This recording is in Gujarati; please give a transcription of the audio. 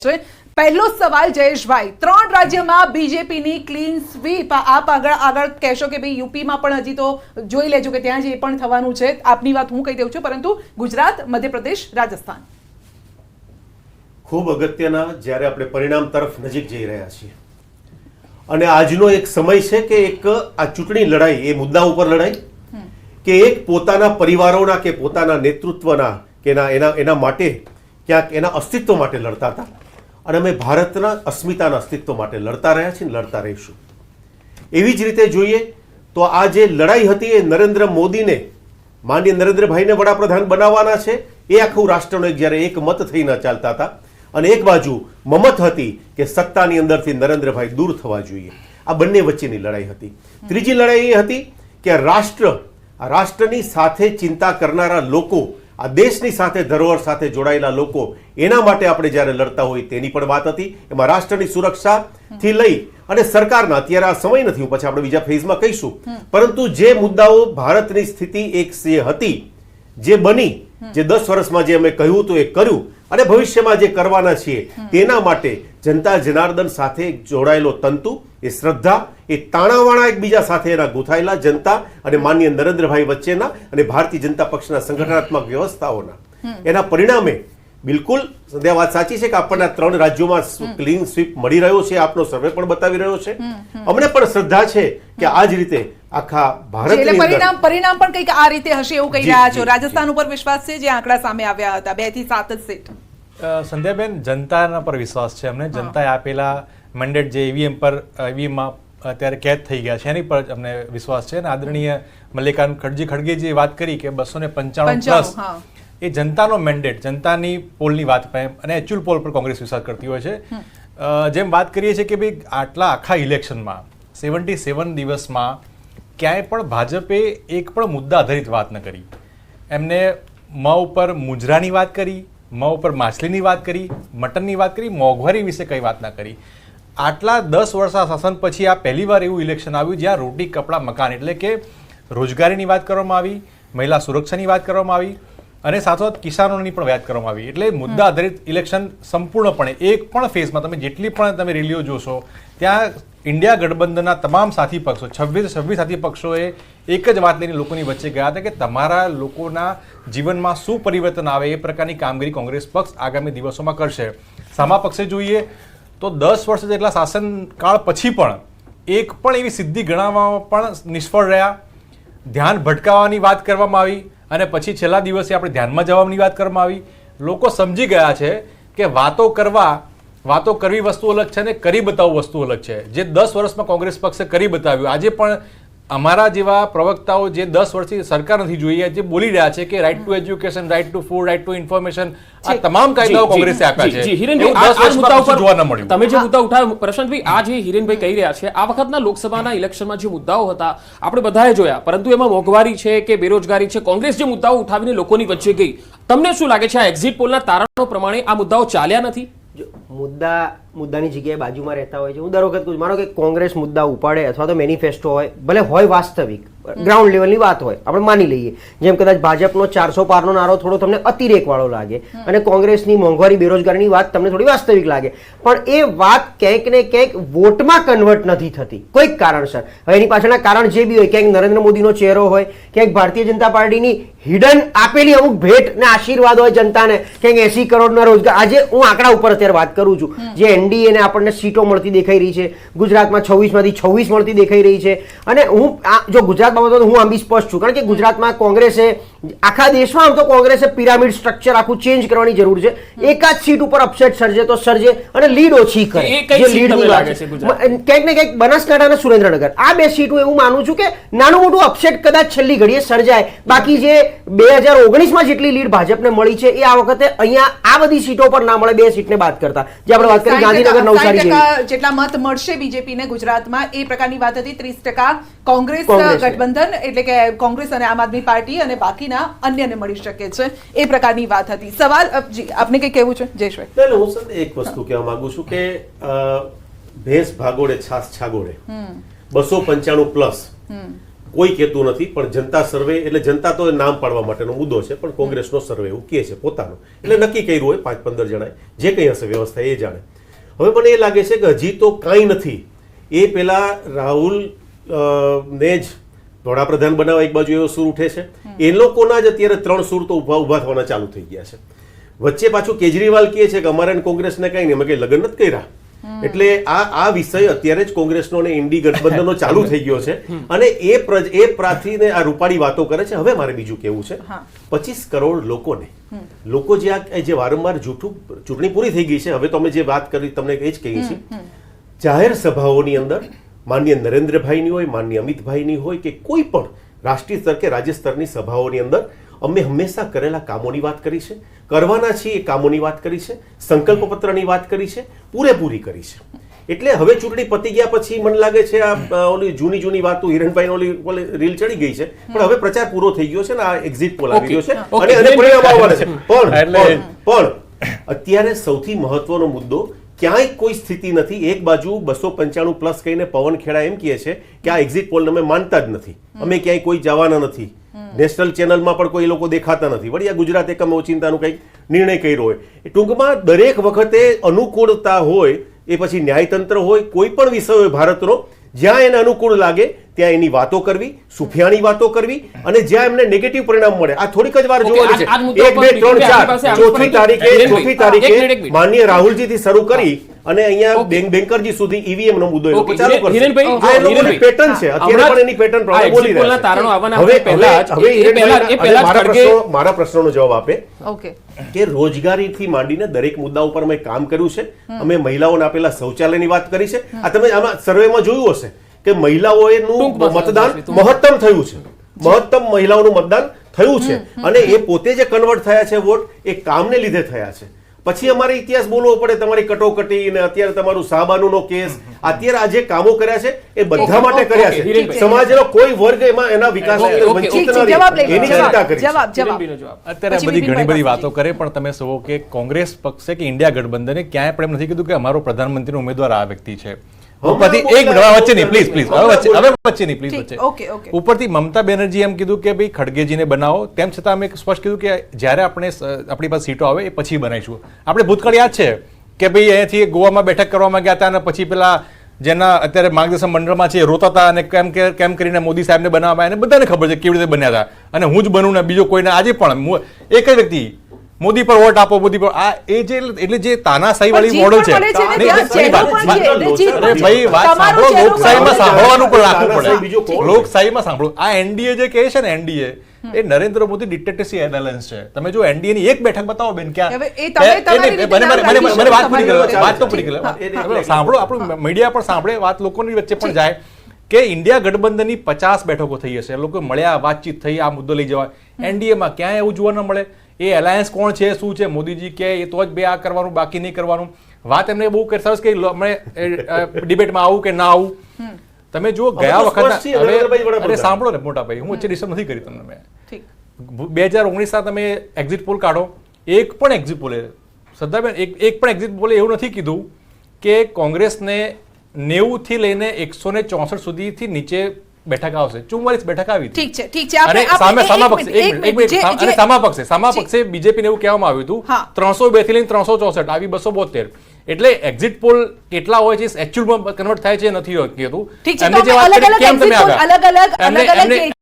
પહેલો સવાલ જયેશભાઈ, 3 રાજ્યમાં બીજેપીની ક્લીન સ્વીપ. આપ આગળ કહેશો કે ભાઈ યુપીમાં પણ હજી તો જોઈ લેજો કે ત્યાં જે પણ થવાનું છે. આપની વાત હું કહી દઉં છું, પરંતુ ગુજરાત, મધ્યપ્રદેશ, રાજસ્થાન ખૂબ અગત્યના જ્યારે આપણે પરિણામ તરફ નજીક જઈ રહ્યા છીએ અને આજનો એક સમય છે કે એક આ ચૂંટણી લડાઈ એ મુદ્દા ઉપર લડાઈ કે એક પોતાના પરિવારોના કે પોતાના નેતૃત્વના કે એના માટે ક્યાંક એના અસ્તિત્વ માટે લડતા હતા અને અમે ભારતના અસ્મિતાના અસ્તિત્વ માટે લડતા રહ્યા છીએ, લડતા રહીશું. એવી જ રીતે જોઈએ તો આ જે લડાઈ હતી એ નરેન્દ્ર મોદીને, માનનીય નરેન્દ્રભાઈને વડાપ્રધાન બનાવવાના છે એ આખું રાષ્ટ્રનો જ્યારે એક મત થઈને ચાલતા હતા અને એક બાજુ મમત હતી કે સત્તાની અંદરથી નરેન્દ્રભાઈ દૂર થવા જોઈએ. આ બંને વચ્ચેની લડાઈ હતી. ત્રીજી લડાઈ એ હતી કે આ રાષ્ટ્રની સાથે ચિંતા કરનારા લોકો, આ દેશની સાથે ધરોહર સાથે જોડાયેલા લોકો, એના માટે આપણે જ્યારે લડતા હોય તેની પણ વાત હતી. એમાં રાષ્ટ્રની સુરક્ષાથી લઈ અને સરકારના, અત્યારે આ સમય નથી, હું પછી આપણે બીજા ફેઝમાં કહીશું, પરંતુ જે મુદ્દાઓ ભારતની સ્થિતિ એક હતી, જે બની, જે 10 વર્ષમાં જે અમે કહ્યું તો એ કર્યું અને ભવિષ્યમાં જે કરવાના છીએ તેના માટે જનતા જનાર્દન સાથે જોડાયેલો તંતુ, એ શ્રદ્ધા, એ તાણાવાણા એકબીજા સાથે એના ગૂંથાયેલા જનતા અને માનનીય નરેન્દ્રભાઈ વચ્ચેના અને ભારતીય જનતા પક્ષના સંગઠનાત્મક વ્યવસ્થાઓના એના પરિણામે બિલકુલ સદ્યા વાત સાચી છે કે આપણને 3 રાજ્યોમાં ક્લીન સ્વીપ મળી રહ્યો છે. આપનો સર્વે પણ બતાવી રહ્યો છે. અમને પણ શ્રદ્ધા છે કે આ જ રીતે આખા ભારતની અંદર પરિણામ પણ કંઈક આ રીતે હશે એવું કહી રહ્યા છો. રાજસ્થાન ઉપર વિશ્વાસ છે, જે આંકડા સામે આવ્યા હતા 2 થી 7 જ સીટ. સંધ્યાબેન, જનતાના પર વિશ્વાસ છે અમને. જનતાએ આપેલા મેન્ડેટ જે ઈવીએમમાં અત્યારે કેદ થઈ ગયા છે એની પર અમને વિશ્વાસ છે. અને આદરણીય મલ્લિકાર્જુન ખડગે જે વાત કરી કે 295 પ્લસ, એ જનતાનો મેન્ડેટ, જનતાની પોલની વાત અને એક્ચ્યુઅલ પોલ પર કોંગ્રેસ વિશ્વાસ કરતી હોય છે. જેમ વાત કરીએ છીએ કે ભાઈ આટલા આખા ઇલેક્શનમાં 77 દિવસમાં ક્યાંય પણ ભાજપે એક પણ મુદ્દા આધારિત વાત ન કરી. એમને મ ઉપર મુજરાની વાત કરી, મ ઉપર માછલીની વાત કરી, મટનની વાત કરી, મોંઘવારી વિશે કંઈ વાત ના કરી. આટલા 10 વર્ષના શાસન પછી આ પહેલીવાર એવું ઇલેક્શન આવ્યું જ્યાં રોટી, કપડાં, મકાન એટલે કે રોજગારીની વાત કરવામાં આવી, મહિલા સુરક્ષાની વાત કરવામાં આવી અને સાથોસાથ કિસાનોની પણ વાત કરવામાં આવી. એટલે મુદ્દા આધારિત ઇલેક્શન સંપૂર્ણપણે એક પણ ફેઝમાં તમે જેટલી પણ તમે રેલીઓ જોશો ત્યાં ઇન્ડિયા ગઠબંધનના તમામ સાથી પક્ષો, 26 સાથી પક્ષોએ એક જ વાત લઈને લોકોની વચ્ચે ગયા હતા કે તમારા લોકોના જીવનમાં શું પરિવર્તન આવે એ પ્રકારની કામગીરી કોંગ્રેસ પક્ષ આગામી દિવસોમાં કરશે. સામા પક્ષે જોઈએ તો 10 વર્ષ જેટલા શાસનકાળ પછી પણ એક પણ એવી સિદ્ધિ ગણાવવામાં પણ નિષ્ફળ રહ્યા. ધ્યાન ભટકાવવાની વાત કરવામાં આવી અને પછી છેલ્લા દિવસે આપણે ધ્યાનમાં જવાની વાત કરવામાં આવી. લોકો સમજી ગયા છે કે વાતો કરવી વસ્તુ અલગ છે ને કરી બતાવવું વસ્તુ અલગ છે. જે 10 વર્ષમાં કોંગ્રેસ પક્ષે કરી બતાવ્યું, આજે પણ અમારા જેવા પ્રવક્તાઓ જે 10 વર્ષથી સરકાર નથી જોઈએ, જે બોલી રહ્યા છે કે right to education, right to food, right to information, આ તમામ કાયદાઓ કોંગ્રેસે આપ્યા છે. તમે જે મુદ્દા ઉઠાવ્યો પ્રશાંતભાઈ, આ જે હિરેનભાઈ કહી રહ્યા છે, આ વખતના લોકસભાના ઇલેક્શનમાં જે મુદ્દાઓ હતા આપણે બધાએ જોયા, પરંતુ એમાં મોંઘવારી છે કે બેરોજગારી છે, કોંગ્રેસ જે મુદ્દાઓ ઉઠાવીને લોકોની વચ્ચે ગઈ, તમને શું લાગે છે આ એક્ઝિટ પોલના તારણો પ્રમાણે આ મુદ્દાઓ ચાલ્યા નથી? મુદ્દાની જગ્યાએ બાજુમાં રહેતા હોય છે. હું દર વખત માનો કે કોંગ્રેસ મુદ્દા ઉપાડે અથવા તો મેનિફેસ્ટો હોય, ભલે હોય વાસ્તવિક ગ્રાઉન્ડ લેવલની વાત હોય, આપણે માની લઈએ. જેમ કદાચ ભાજપનો 400 પારનો નારો થોડો તમને અતિરેક વાળો લાગે અને કોંગ્રેસની મોંઘવારી, બેરોજગારીની વાત તમને થોડી વાસ્તવિક લાગે, પણ એ વાત ક્યાંક ને ક્યાંક વોટમાં કન્વર્ટ નથી થતી કોઈક કારણસર. હવે એની પાછળના કારણ જે બી હોય, ક્યાંક નરેન્દ્ર મોદીનો ચહેરો હોય, ક્યાંક ભારતીય જનતા પાર્ટીની હિડન આપેલી અમુક ભેટ ને આશીર્વાદ હોય જનતાને, ક્યાંક 80 કરોડના રોજગાર. આજે હું આંકડા ઉપર અત્યારે વાત કરું છું, જે એનડીએ ને આપણને સીટો મળતી દેખાઈ રહી છે, ગુજરાતમાં 26 માંથી 26 મળતી દેખાઈ રહી છે. અને હું જો ગુજરાત બાબતો હું આમ બી સ્પષ્ટ છું, કારણ કે ગુજરાતમાં કોંગ્રેસે, આખા દેશમાં આમ તો કોંગ્રેસે પિરામિડ સ્ટ્રક્ચર આખું ચેન્જ કરવાની જરૂર છે. એકાદ સીટ ઉપર અપસેટ સર્જે તો સર્જે અને લીડ ઓછી કરે. ક્યાંક ને ક્યાંક બનાસકાંઠા અને સુરેન્દ્રનગર, આ 2 સીટો એવું માનું છું કે નાનું મોટું અપસેટ કદાચ છેલ્લી ઘડીએ સર્જાય. બાકી જે 2019માં જેટલી લીડ ભાજપને મળી છે એ આ વખતે અહીંયા આ બધી સીટો પર ના મળે, 2 સીટને બાદ કરતા. જે આપણે વાત કરી ગાંધીનગર, નવસારી જેટલા મત મળશે બીજેપીને ગુજરાતમાં એ પ્રકારની વાત હતી. 30% કોંગ્રેસ ગઠબંધન એટલે કે કોંગ્રેસ અને આમ આદમી પાર્ટી અને બાકીના અન્યને મળી શકે છે, એ પ્રકારની વાત હતી. સવાલ આપને કઈ કહેવું છે જયેશભાઈ? હું એક વસ્તુ કહેવા માંગુ છું કે ભેંસ ભાગોળે છાસ છાગોળે 295 પ્લસ કોઈ કહેતું નથી, પણ જનતા સર્વે એટલે જનતા તો નામ પાડવા માટેનો મુદ્દો છે, પણ કોંગ્રેસનો સર્વે એવું કહે છે પોતાનો, એટલે નક્કી કર્યું હોય 5-15 જણાએ, જે કંઈ હશે વ્યવસ્થા એ જાણે. હવે મને એ લાગે છે કે હજી તો કાંઈ નથી. એ પેલા રાહુલ ને જ વડાપ્રધાન બનાવવા એક બાજુ એવો સૂર ઉઠે છે, એ લોકોના જ અત્યારે 3 સૂર તો ઊભા થવાના ચાલુ થઈ ગયા છે. વચ્ચે પાછું કેજરીવાલ કહે છે કે અમારે કોંગ્રેસને કંઈ નહીં, અમે કંઈ લગ્ન નથી કર્યા. એટલે આ વિષય અત્યારે જ કોંગ્રેસનો અને ઇન્ડી ગઠબંધનનો ચાલુ થઈ ગયો છે, અને એ પ્રાથીને આ રૂપાળી વાતો કરે છે. હવે મારે બીજું કેવું છે, 25 કરોડ લોકોને, લોકો જે વારંવાર ચૂંટણી પૂરી થઈ ગઈ છે, હવે તમે જે વાત કરી તમને એ જ કહી છે, જાહેર સભાઓની અંદર માનનીય નરેન્દ્રભાઈની હોય, માનનીય અમિતભાઈની હોય કે કોઈ પણ રાષ્ટ્રીય સ્તર કે રાજ્ય સ્તરની સભાઓની અંદર અમે હંમેશા કરેલા કામોની વાત કરી છે, કરવાના છીએ એ કામોની વાત કરી છે, સંકલ્પ પત્રની વાત કરી છે, પૂરેપૂરી કરી છે. એટલે હવે ચૂંટણી પતી ગયા પછી મને લાગે છે આ ઓલી જૂની વાતો હિરણભાઈ ઓલી રીલ ચડી ગઈ છે, પણ હવે પ્રચાર પૂરો થઈ ગયો છે ને આ એક્ઝિટ પોલ આવી ગયો છે અને પરિણામ આવવાના છે. પણ અત્યારે સૌથી મહત્વનો મુદ્દો, ક્યાંય કોઈ સ્થિતિ નથી. એક બાજુ 295 પ્લસ કહીને પવન ખેડા એમ કહે છે કે આ એક્ઝિટ પોલ અમે માનતા જ નથી, અમે ક્યાંય કોઈ જવાના નથી, નેશનલ ચેનલમાં પણ કોઈ લોકો દેખાતા નથી, વળી આ ગુજરાત એકમ ઓચિંતાનું કંઈક નિર્ણય કર્યો હોય. ટૂંકમાં દરેક વખતે અનુકૂળતા હોય, એ પછી ન્યાયતંત્ર હોય, કોઈ પણ વિષય હોય ભારતનો, જ્યાં એને અનુકૂળ લાગે ત્યાં એની વાતો કરવી, સુફિયાણી વાતો કરવી, અને જ્યાં એમને નેગેટિવ પરિણામ મળે આ થોડીક જ વાર જોવાની છે. 1, 2, 3, 4 ચોથી તારીખે માનનીય રાહુલજીથી શરૂ કરી અને અહીંયા બેંકરજી સુધી ઈવીએમ નો મુદ્દો એ લોકો ચાલુ કરશે. આ એ લોકોની પેટર્ન છે, અત્યારે પણ એની પેટર્ન પ્રમાણે બોલી રહ્યા છે. હવે મારા પ્રશ્નનો જવાબ આપે કે રોજગારીથી માંડીને દરેક મુદ્દા ઉપર અમે કામ કર્યું છે. અમે મહિલાઓને આપેલા શૌચાલયની વાત કરી છે. આ તમે આમાં સર્વેમાં જોયું હશે કે મહિલાઓનું મતદાન મહત્તમ થયું છે, મહત્તમ મહિલાઓનું મતદાન થયું છે, અને એ પોતે જે કન્વર્ટ થયા છે વોટ એ કામને લીધે થયા છે. પછી અમારે ઇતિહાસ બોલવો પડે, તમારી કટોકટી ને અત્યારે તમારું શાહબાનુનો કેસ, અત્યારે આ જે કામો કર્યા છે એ બધા માટે કર્યા છે. સમાજનો કોઈ વર્ગ એમાં એના વિકાસ વંચિત નથી, એની ચિંતા કરી છે. અત્યારે આ બધી ઘણી બધી વાતો કરે, પણ તમે કહો કે કોંગ્રેસ પક્ષે કે ઇન્ડિયા ગઠબંધને ક્યાંય પણ એમ નથી કીધું કે અમારો પ્રધાનમંત્રીનો ઉમેદવાર આ વ્યક્તિ છે. ઉપરથી મમતા બેનર્જી એમ કીધું કે ભાઈ ખડગેજીને બનાવો, તેમ છતાં અમે સ્પષ્ટ કીધું કે જ્યારે આપણી પાસે સીટો આવે એ પછી બનાવીશું. આપણે ભૂતકાળ યાદ છે કે ભાઈ અહીંયાથી ગોવામાં બેઠક કરવામાં ગયા હતા અને પછી પેલા જેના અત્યારે માર્ગદર્શન મંડળમાં છે રોતા હતા અને કેમ કરીને મોદી સાહેબને બનાવવા, એને બધાને ખબર છે કેવી રીતે બન્યા હતા, અને હું જ બનું ને બીજો કોઈને. આજે પણ એક જ વ્યક્તિ મોદી પર વોટ આપો, મોદી પર આ એ જે એટલે જે તાનાશાહી વાળી મોડલ છે, ભાઈ વાત સાંભળો, લોકશાહીમાં સાંભળવાનું પણ રાખવું પડે. લોકશાહીમાં સાંભળો, આ એનડીએ જે કહે છે ને, એનડીએ એ નરેન્દ્ર મોદી ડિક્ટેટરશિપ એલાયન્સ છે. તમે જો એનડીએ ની એક બેઠક બતાવો બેન, ક્યાં મને વાત તો પૂરી કરે, સાંભળો, આપણું મીડિયા પણ સાંભળે, વાત લોકોની વચ્ચે પણ જાય કે ઇન્ડિયા ગઠબંધનની 50 બેઠકો થઈ હશે, લોકો મળ્યા, વાતચીત થઈ, આ મુદ્દો લઈ જવાય. એનડીએમાં ક્યાંય એવું જોવા ન મળે. એ એલાયન્સ કોણ છે, શું છે, મોદીજી કે એ તો જ બે આ કરવાનું, બાકી નહીં કરવાનું. વાત એમને બહુ સરસ કે ડિબેટમાં આવું કે ના આવું. તમે જો ગયા વખત સાંભળો ને મોટા ભાઈ, હું વચ્ચે ડિસ્ટર્બ નથી કરી તમને. મેં 2019 તમે એક્ઝિટ પોલ કાઢો, એક પણ એક્ઝિટ પોલે શ્રદ્ધાબેન એક પણ એક્ઝિટ પોલે એવું નથી કીધું કે કોંગ્રેસને 90 થી લઈને 164 સુધીથી નીચે બેઠક આવશે. 44 બેઠક આવી. ઠીક છે. અને સામા પક્ષે બીજેપી ને એવું કહેવામાં આવ્યું હતું 302 થી લઈને 364 આવી 272. એટલે એક્ઝિટ પોલ કેટલા હોય છે એકચ્યુઅલમાં કન્વર્ટ થાય છે નથી કહેતું. એમને જે વાત કરી કેમ તમે આવ્યા,